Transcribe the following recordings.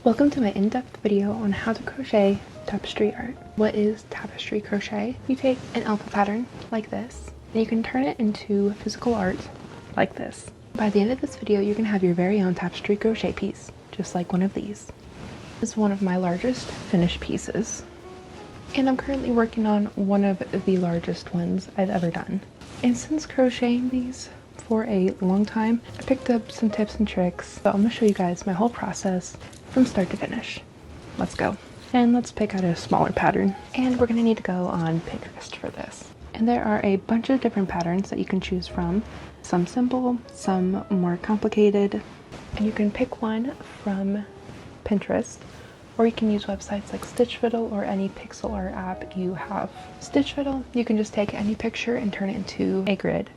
Welcome to my in-depth video on how to crochet tapestry art. What is tapestry crochet? You take an alpha pattern like this and you can turn it into physical art like this. By the end of this video, you can have your very own tapestry crochet piece, just like one of these. This is one of my largest finished pieces, and I'm currently working on one of the largest ones I've ever done. And since crocheting these for a long time, I picked up some tips and tricks, so I'm going to show you guys my whole process from start to finish. Let's go. And let's pick out a smaller pattern. And we're going to need to go on Pinterest for this. And there are a bunch of different patterns that you can choose from. Some simple, some more complicated. And you can pick one from Pinterest, or you can use websites like Stitch Fiddle or any pixel art app you have. Stitch Fiddle, you can just take any picture and turn it into a grid,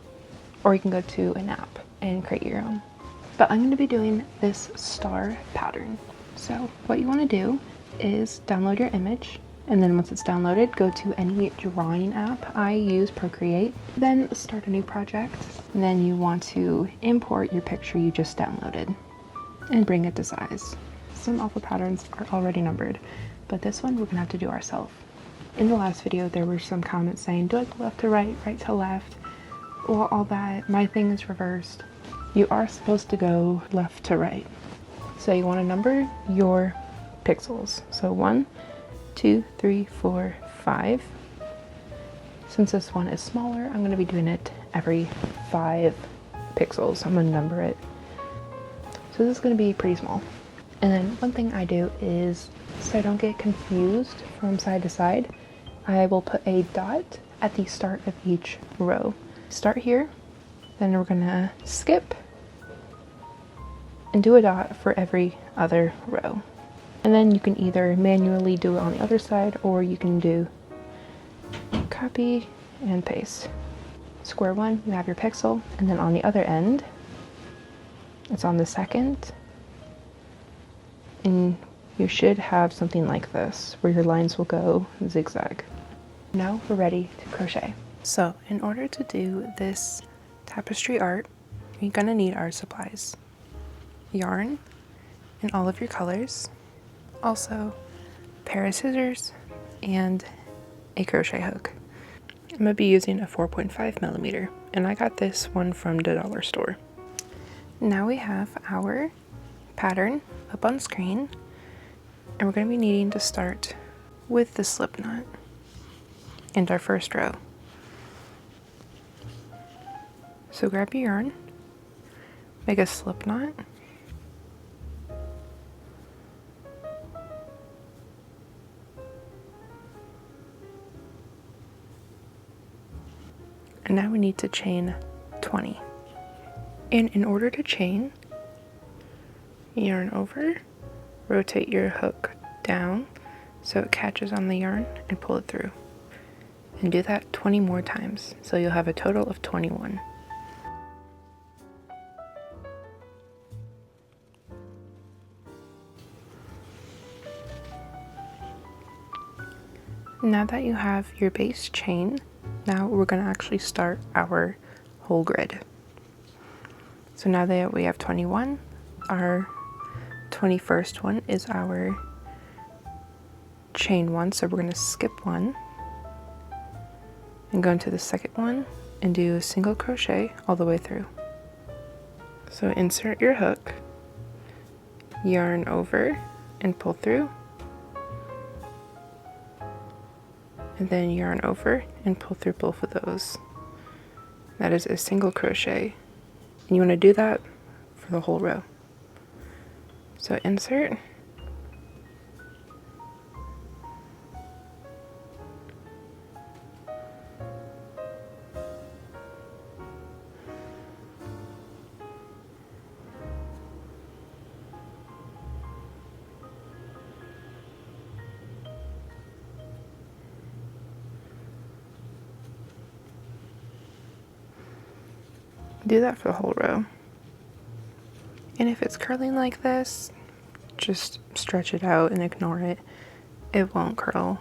or you can go to an app and create your own. But I'm going to be doing this star pattern. So what you want to do is download your image, and then once it's downloaded, go to any drawing app. I use Procreate. Then start a new project, and then you want to import your picture you just downloaded and bring it to size. Some alpha patterns are already numbered, but this one we're going to have to do ourselves. In the last video, there were some comments saying, do it left to right, right to left. Well, all that, my thing is reversed. You are supposed to go left to right. So you want to number your pixels. So 1, 2, 3, 4, 5. Since this one is smaller, I'm going to be doing it every 5 pixels. I'm going to number it. So this is going to be pretty small. And then one thing I do is, so I don't get confused from side to side, I will put a dot at the start of each row. Start here, then we're gonna skip and do a dot for every other row. And then you can either manually do it on the other side, or you can do copy and paste. Square one, you have your pixel, and then on the other end, it's on the second, and you should have something like this, where your lines will go zigzag. Now we're ready to crochet. So in order to do this tapestry art, you're gonna need art supplies. Yarn in all of your colors, also a pair of scissors, and a crochet hook. I'm gonna be using a 4.5 millimeter, and I got this one from the dollar store. Now we have our pattern up on screen, and we're gonna be needing to start with the slip knot and our first row. So grab your yarn, make a slip knot, and now we need to chain 20. And in order to chain, yarn over, rotate your hook down so it catches on the yarn, and pull it through. And do that 20 more times, so you'll have a total of 21. Now that you have your base chain, now we're going to actually start our whole grid. So now that we have 21, our 21st one is our chain one, so we're going to skip one and go into the second one and do a single crochet all the way through. So insert your hook, yarn over and pull through, and then yarn over and pull through both of those. That is a single crochet, and you want to do that for the whole row. So insert, do that for the whole row. And if it's curling like this, just stretch it out and ignore it. It won't curl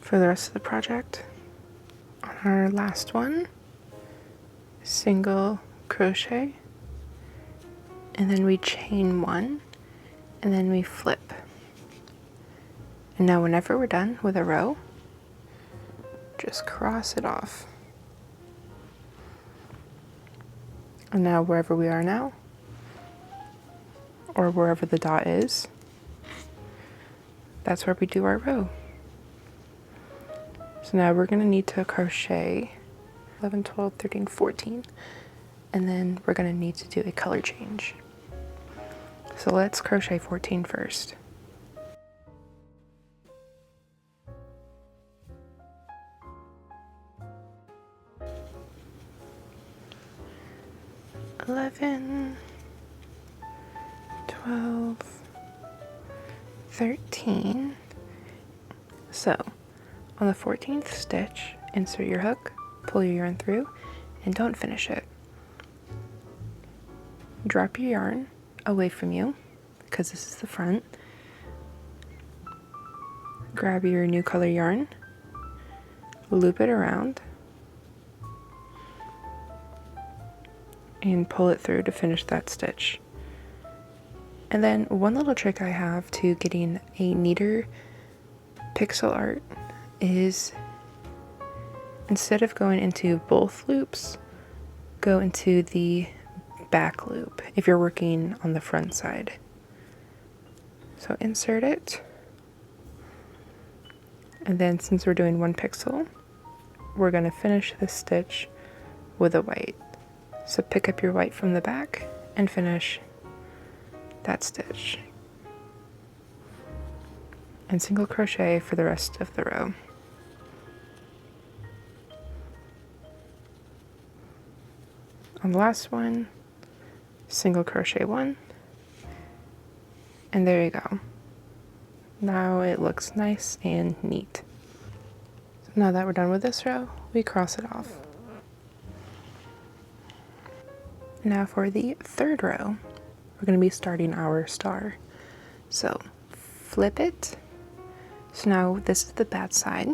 for the rest of the project. On our last one, single crochet, and then we chain one, and then we flip. And now whenever we're done with a row, just cross it off. And now wherever we are now, or wherever the dot is, that's where we do our row. So now we're going to need to crochet 11, 12, 13, 14, and then we're going to need to do a color change. So let's crochet 14 first. "11, 12, 13. So on the 14th stitch, insert your hook, pull your yarn through, and don't finish it. Drop your yarn away from you, because this is the front. Grab your new color yarn, loop it around, and pull it through to finish that stitch. And then one little trick I have to getting a neater pixel art is, instead of going into both loops, go into the back loop if you're working on the front side. So insert it, and then since we're doing one pixel, we're going to finish this stitch with a white. So pick up your white from the back and finish that stitch. And single crochet for the rest of the row. On the last one, single crochet one, and there you go. Now it looks nice and neat. So now that we're done with this row, we cross it off. Now for the third row, we're going to be starting our star. So flip it. So now this is the bad side.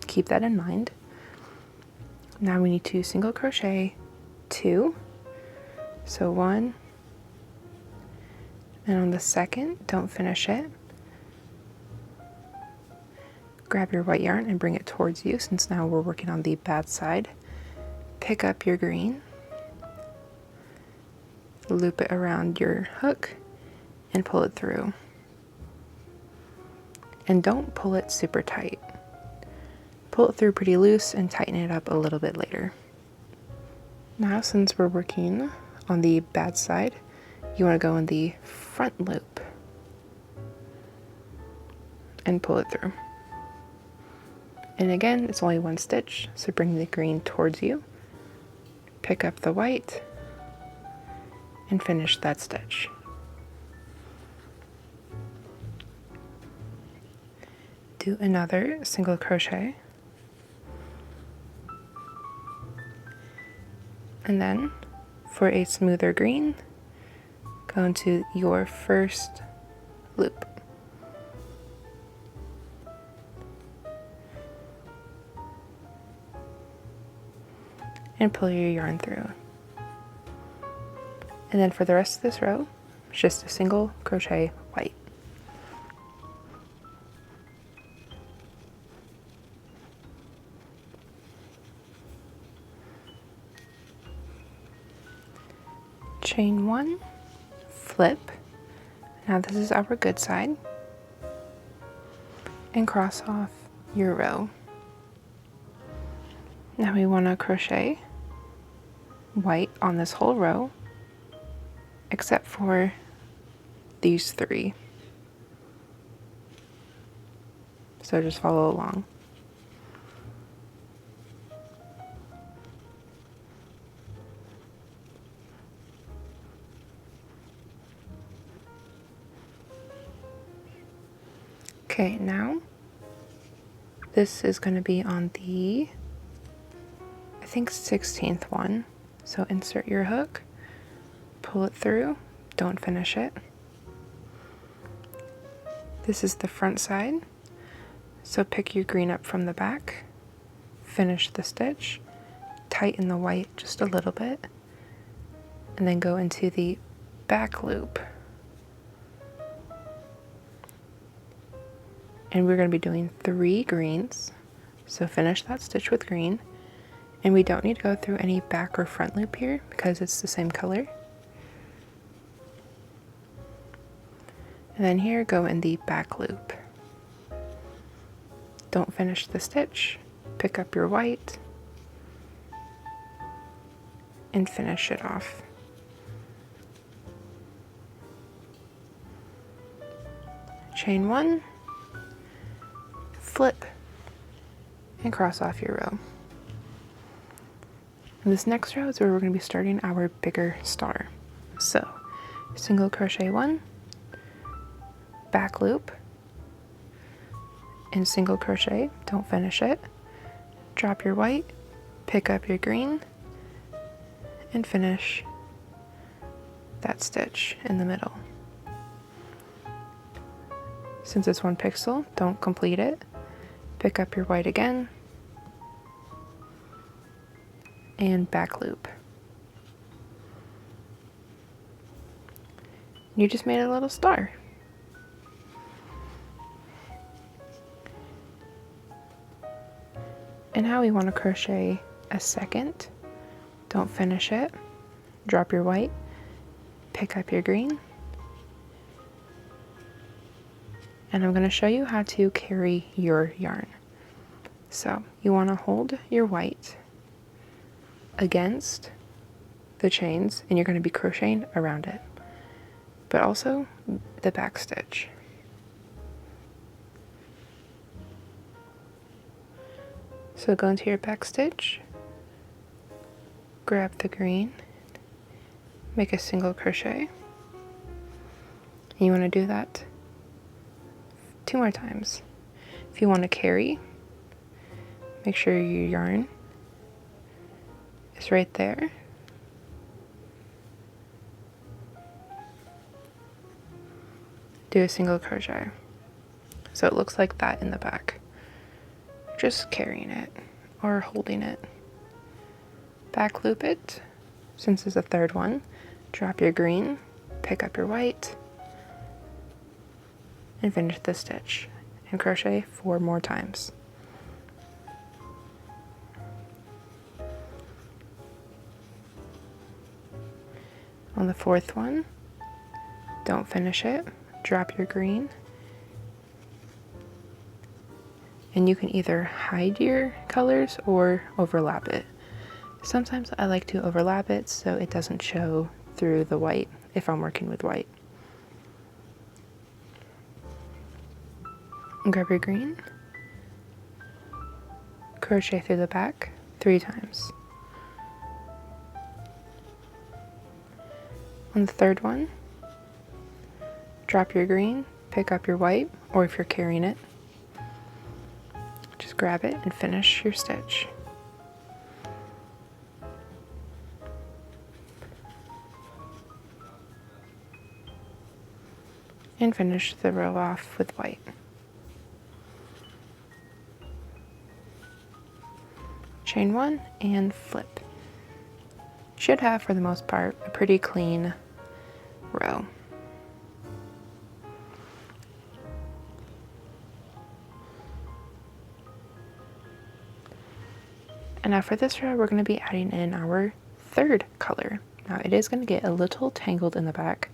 Keep that in mind. Now we need to single crochet 2. So 1. And on the second, don't finish it. Grab your white yarn and bring it towards you, since now we're working on the bad side. Pick up your green, loop it around your hook, and pull it through. And don't pull it super tight. Pull it through pretty loose and tighten it up a little bit later. Now, since we're working on the bad side, you want to go in the front loop and pull it through. And again, it's only one stitch, so bring the green towards you, pick up the white, and finish that stitch. Do another single crochet, and then for a smoother green, go into your first loop. And pull your yarn through. And then for the rest of this row, it's just a single crochet white. Chain 1, flip. Now this is our good side. And cross off your row. Now we want to crochet white on this whole row, except for these 3. So just follow along. Okay, now this is going to be on the, I think, 16th one. So insert your hook, pull it through, don't finish it. This is the front side, so pick your green up from the back, finish the stitch, tighten the white just a little bit, and then go into the back loop and we're going to be doing 3 greens. So finish that stitch with green, and we don't need to go through any back or front loop here because it's the same color. And then here, go in the back loop. Don't finish the stitch, pick up your white, and finish it off. Chain 1, flip, and cross off your row. And this next row is where we're going to be starting our bigger star. So, single crochet 1, back loop, and single crochet, don't finish it, drop your white, pick up your green, and finish that stitch in the middle. Since it's 1 pixel, don't complete it, pick up your white again, and back loop. You just made a little star. And now we want to crochet a second, don't finish it, drop your white, pick up your green, and I'm going to show you how to carry your yarn. So you want to hold your white against the chains, and you're going to be crocheting around it, but also the back stitch. So go into your back stitch, grab the green, make a single crochet, and you want to do that 2 more times. If you want to carry, make sure your yarn is right there. Do a single crochet. So it looks like that in the back. Just carrying it or holding it. Back loop it, since it's a 3rd one, drop your green, pick up your white, and finish the stitch, and crochet 4 more times. On the 4th one, don't finish it, drop your green, and you can either hide your colors or overlap it. Sometimes I like to overlap it so it doesn't show through the white if I'm working with white. Grab your green, crochet through the back 3 times. On the 3rd one, drop your green, pick up your white, or if you're carrying it, just grab it and finish your stitch. And finish the row off with white. Chain 1 and flip. Should have, for the most part, a pretty clean row. And now for this row, we're going to be adding in our 3rd color. Now it is going to get a little tangled in the back,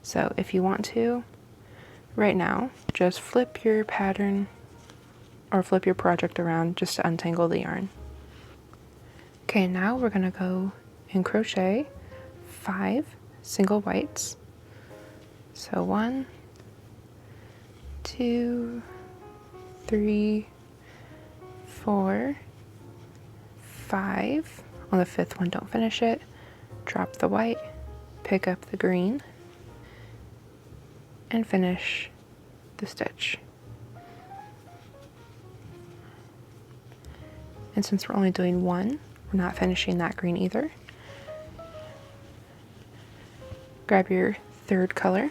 so if you want to, right now, just flip your pattern or flip your project around just to untangle the yarn. Okay, now we're going to go and crochet 5 single whites. So 1, 2, 3, 4, 5. On the 5th one, don't finish it, drop the white, pick up the green, and finish the stitch. And since we're only doing 1, we're not finishing that green either. Grab your 3rd color.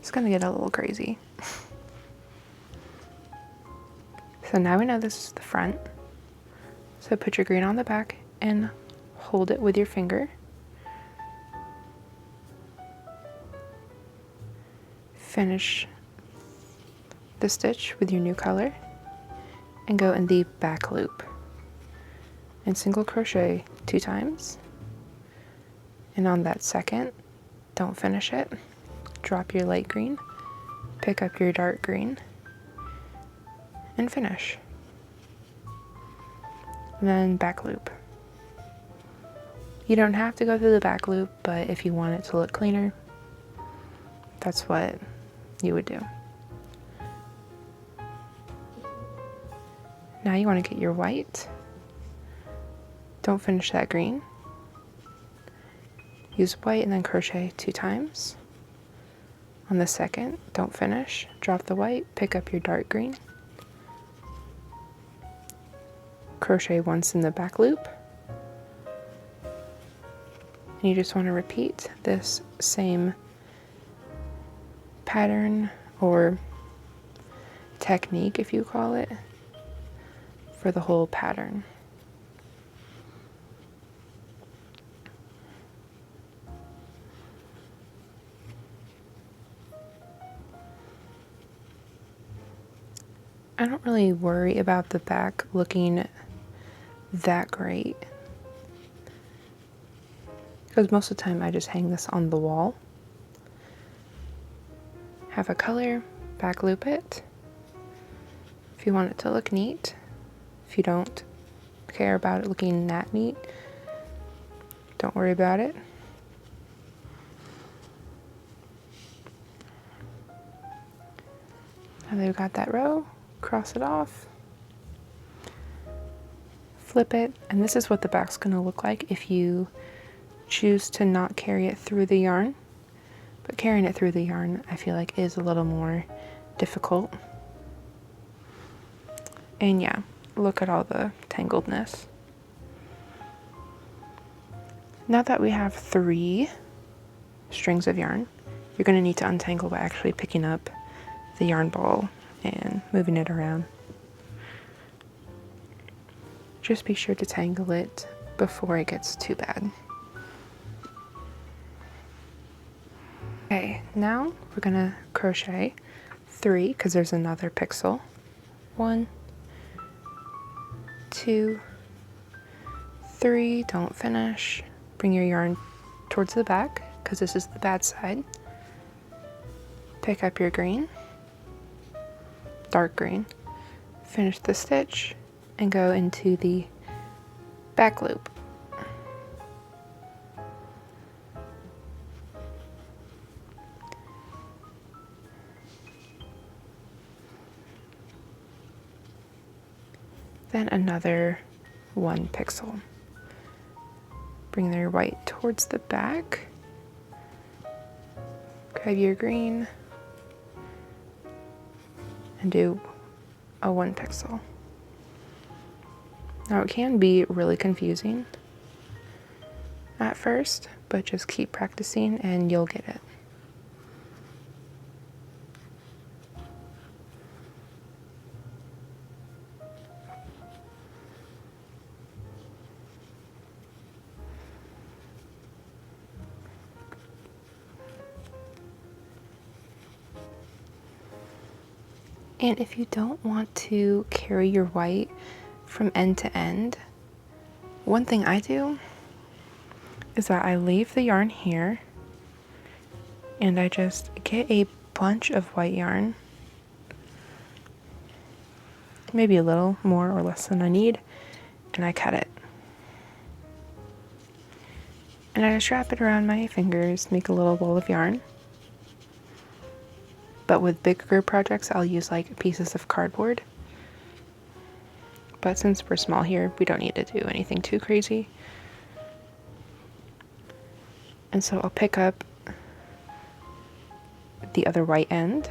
It's gonna get a little crazy. So now we know this is the front. So put your green on the back and hold it with your finger. finish the stitch with your new color and go in the back loop and single crochet 2 times, and on that second, don't finish it, drop your light green, pick up your dark green, and finish, and then back loop. You don't have to go through the back loop, but if you want it to look cleaner, that's what you would do. Now you want to get your white. Don't finish that green. Use white and then crochet 2 times. On the second, don't finish, drop the white, pick up your dark green. Crochet once in the back loop. And you just want to repeat this same pattern or technique, if you call it, for the whole pattern. I don't really worry about the back looking that great, because most of the time I just hang this on the wall. Have a color, back loop it if you want it to look neat. If you don't care about it looking that neat, don't worry about it. Now that we've got that row, cross it off, flip it, and this is what the back's going to look like if you choose to not carry it through the yarn. But carrying it through the yarn, I feel like, is a little more difficult. And yeah, look at all the tangledness. Now that we have 3 strings of yarn, you're going to need to untangle by actually picking up the yarn ball and moving it around. Just be sure to tangle it before it gets too bad. Okay, now we're gonna crochet 3 because there's another pixel. 1, 2, 3, don't finish. Bring your yarn towards the back because this is the bad side. Pick up your green, dark green, finish the stitch, and go into the back loop. Then another 1 pixel. Bring your white towards the back, grab your green, and do a 1 pixel. Now it can be really confusing at first, but just keep practicing and you'll get it. And if you don't want to carry your white from end to end, one thing I do is that I leave the yarn here and I just get a bunch of white yarn, maybe a little more or less than I need, and I cut it. And I just wrap it around my fingers, make a little ball of yarn. But with bigger projects, I'll use like pieces of cardboard. But since we're small here, we don't need to do anything too crazy. And so I'll pick up the other white end.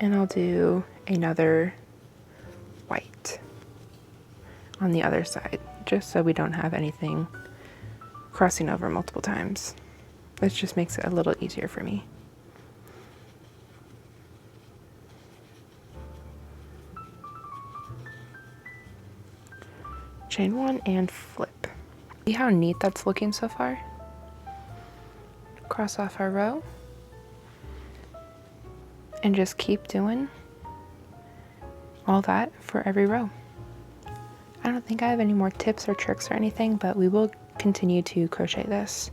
And I'll do another white on the other side, just so we don't have anything crossing over multiple times. This just makes it a little easier for me. Chain 1 and flip. See how neat that's looking so far? Cross off our row and just keep doing all that for every row. I don't think I have any more tips or tricks or anything, but we will continue to crochet this.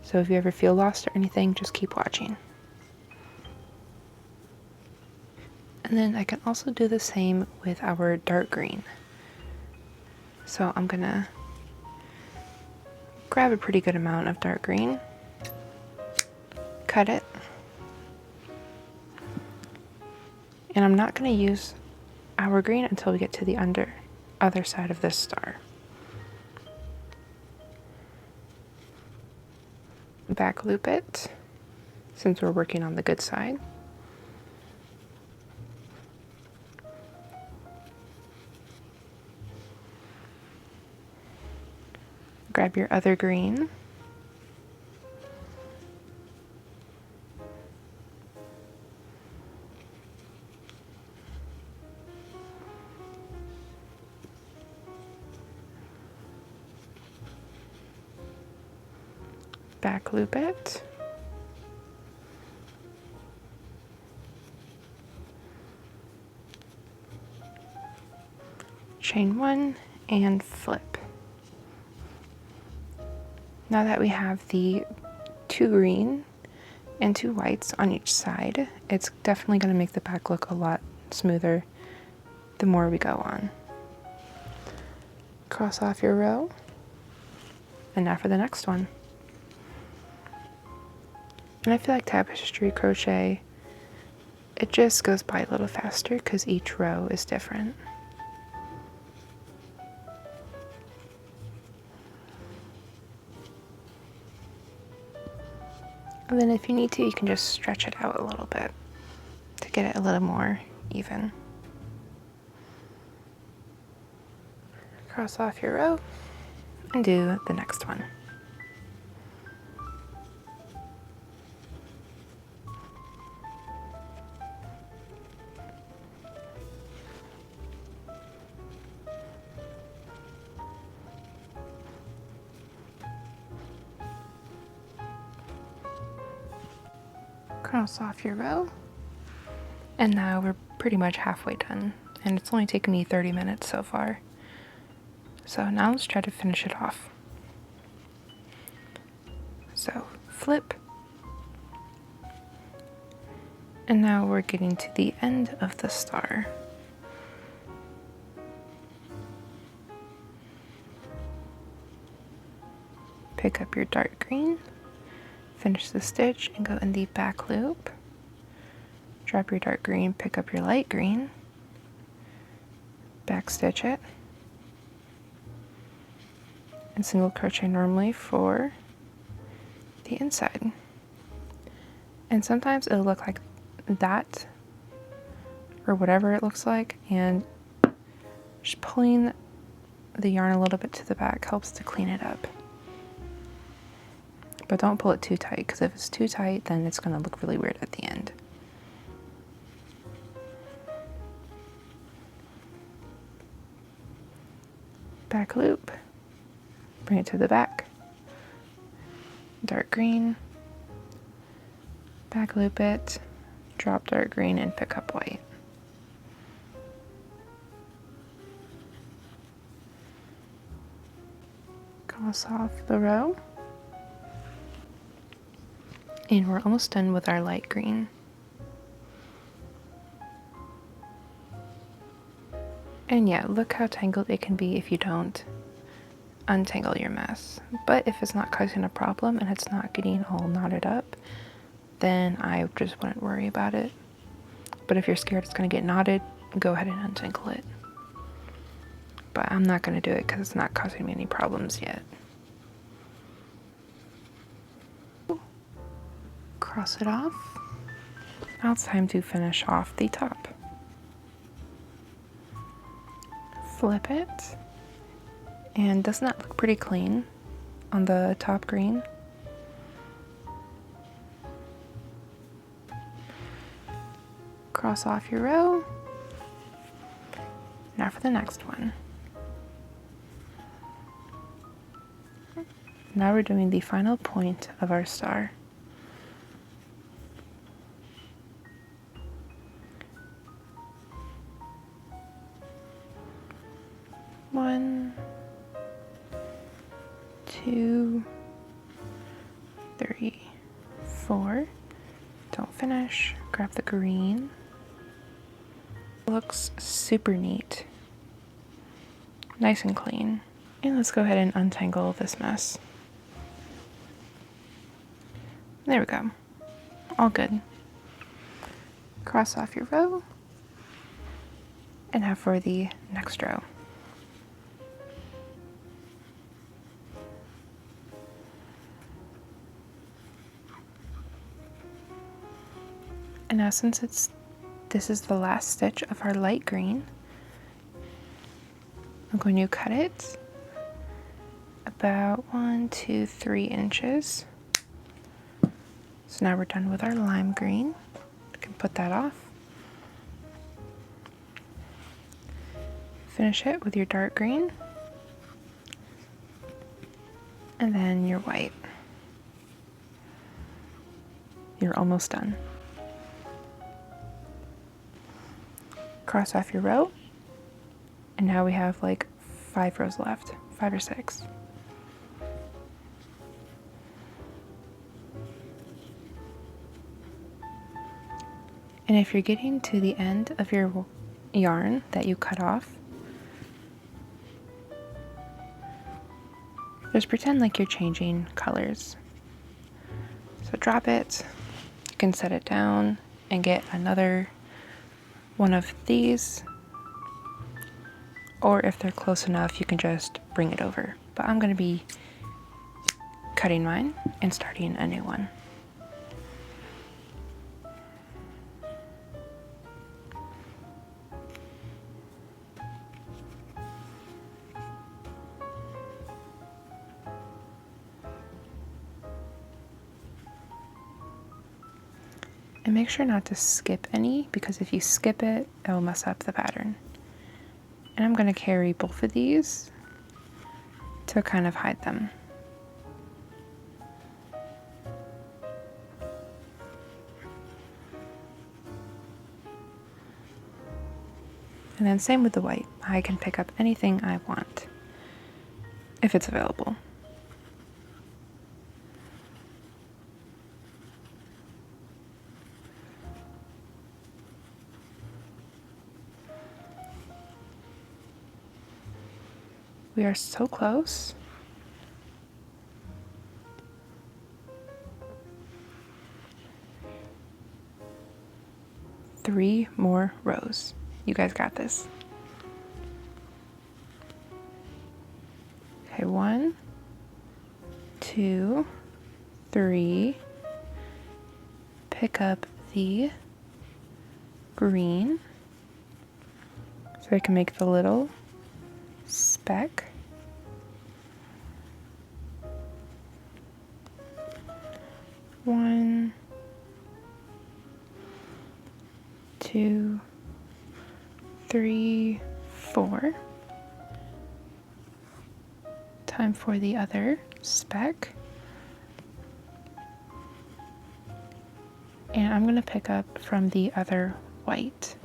So if you ever feel lost or anything, just keep watching. And then I can also do the same with our dark green. So I'm gonna grab a pretty good amount of dark green, cut it, and I'm not gonna use our green until we get to the other side of this star. Back loop it, since we're working on the good side. Grab your other green. Back loop it. Chain one and flip. Now that we have the 2 green and 2 whites on each side, it's definitely going to make the back look a lot smoother the more we go on. Cross off your row, and now for the next one. And I feel like tapestry crochet, it just goes by a little faster because each row is different. And then if you need to, you can just stretch it out a little bit to get it a little more even. Cross off your row and do the next one. Cross off your row, and now we're pretty much halfway done, and it's only taken me 30 minutes so far. So now let's try to finish it off. So flip, and now we're getting to the end of the star. Pick up your dark green, finish the stitch and go in the back loop. Drop your dark green, pick up your light green, back stitch it, and single crochet normally for the inside. And sometimes it'll look like that, or whatever it looks like, and just pulling the yarn a little bit to the back helps to clean it up. But don't pull it too tight, because if it's too tight, then it's going to look really weird at the end. Back loop, bring it to the back, dark green, back loop it, drop dark green and pick up white. Cross off the row. And we're almost done with our light green. And yeah, look how tangled it can be if you don't untangle your mess. But if it's not causing a problem and it's not getting all knotted up, then I just wouldn't worry about it. But if you're scared it's going to get knotted, go ahead and untangle it. But I'm not going to do it because it's not causing me any problems yet. Cross it off. Now it's time to finish off the top. Flip it, and doesn't that look pretty clean on the top green? Cross off your row. Now for the next one. Now we're doing the final point of our star. One, two, three, four. Don't finish. Grab the green. Looks super neat. Nice and clean. And let's go ahead and untangle this mess. There we go. All good. Cross off your row. And now for the next row. And now since this is the last stitch of our light green, I'm going to cut it about 1, 2, 3 inches. So now we're done with our lime green. You can put that off. Finish it with your dark green. And then your white. You're almost done. Cross off your row. And now we have like 5 rows left, 5 or 6. And if you're getting to the end of your yarn that you cut off, just pretend like you're changing colors. So drop it, you can set it down and get another one of these, or if they're close enough, you can just bring it over. But I'm going to be cutting mine and starting a new one. And make sure not to skip any, because if you skip it, it will mess up the pattern. And I'm going to carry both of these to kind of hide them. And then same with the white. I can pick up anything I want, if it's available. We are so close. Three more rows. You guys got this. Okay, 1, 2, 3. Pick up the green so I can make the little speck. One, 2, 3, 4. Time for the other speck. And I'm going to pick up from the other white.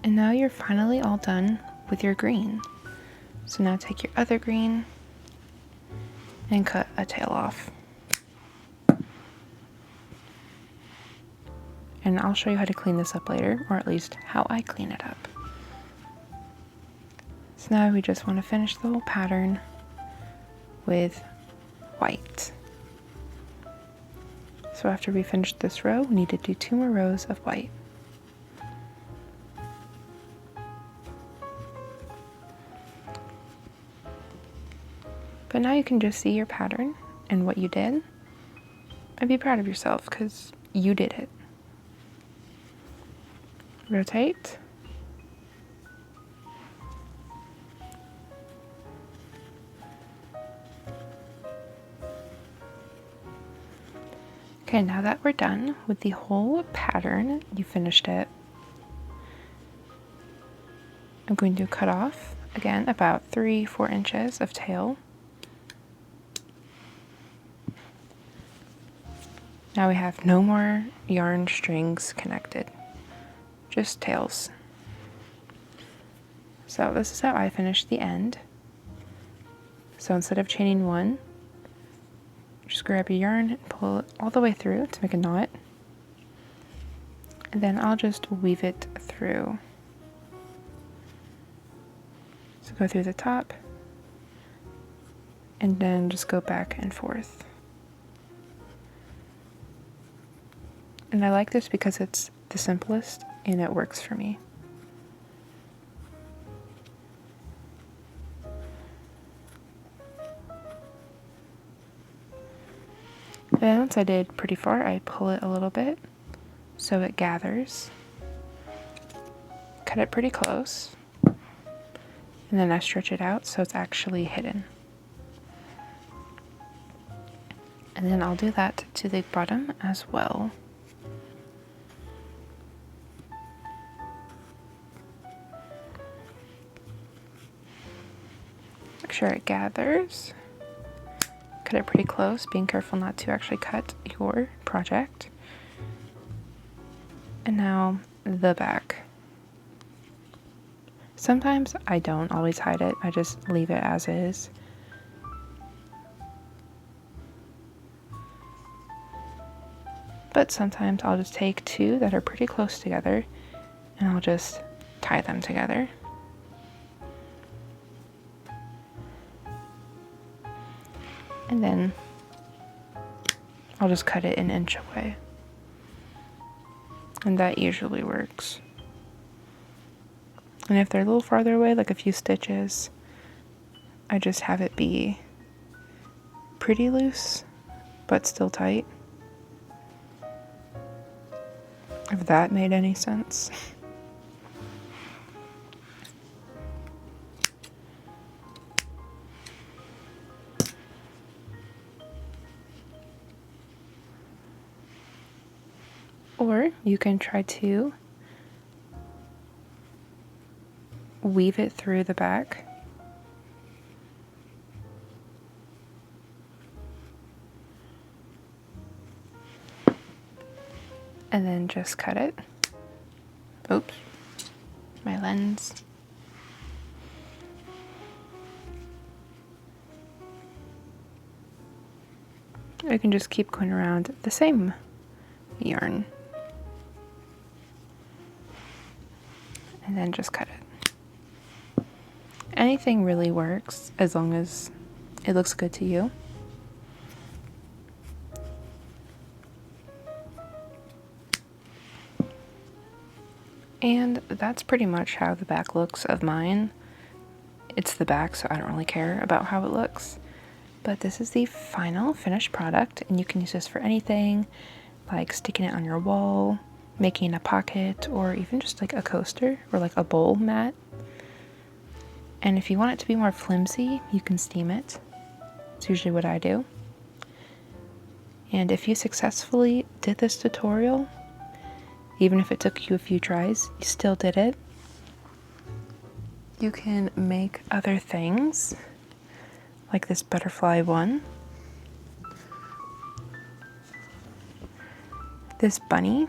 And now you're finally all done with your green. So now take your other green and cut a tail off. And I'll show you how to clean this up later, or at least how I clean it up. So now we just want to finish the whole pattern with white. So after we finish this row, we need to do 2 more rows of white. But now you can just see your pattern and what you did, and be proud of yourself because you did it. Rotate. Okay, now that we're done with the whole pattern, you finished it I'm going to cut off, again, about 3-4 inches of tail. Now we have no more yarn strings connected, just tails. So this is how I finished the end. So instead of chaining one, just grab your yarn and pull it all the way through to make a knot. And then I'll just weave it through. So go through the top, and then just go back and forth. And I like this because it's the simplest and it works for me. Then once I did pretty far, I pull it a little bit so it gathers. Cut it pretty close. And then I stretch it out so it's actually hidden. And then I'll do that to the bottom as well. Make sure it gathers. Cut it pretty close, being careful not to actually cut your project. And now the back. Sometimes I don't always hide it, I just leave it as is. But sometimes I'll just take two that are pretty close together and I'll just tie them together. And then I'll just cut it an inch away. And that usually works. And if they're a little farther away, like a few stitches, I just have it be pretty loose, but still tight. If that made any sense. Or you can try to weave it through the back. And then just cut it. Oops, my lens. I can just keep going around the same yarn. And then just cut it. Anything really works as long as it looks good to you. And that's pretty much how the back looks of mine. It's the back, so I don't really care about how it looks. But this is the final finished product, and you can use this for anything, like sticking it on your wall, making a pocket, or even just like a coaster or like a bowl mat. And if you want it to be more flimsy, you can steam it. It's usually what I do. And if you successfully did this tutorial, even if it took you a few tries, you still did it. You can make other things, like this butterfly one. This bunny.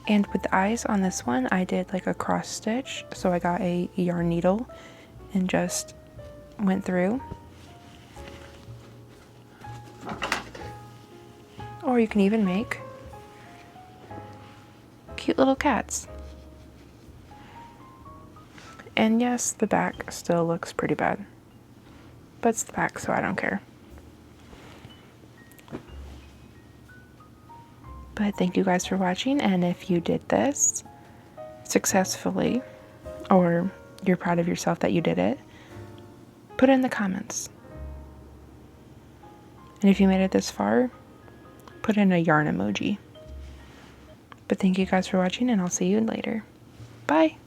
And with the eyes on this one, I did like a cross stitch. So I got a yarn needle and just went through. Or you can even make cute little cats. And yes, the back still looks pretty bad, but it's the back, so I don't care. But thank you guys for watching, and if you did this successfully, or you're proud of yourself that you did it, put it in the comments. And if you made it this far, put in a yarn emoji. But thank you guys for watching, and I'll see you later. Bye!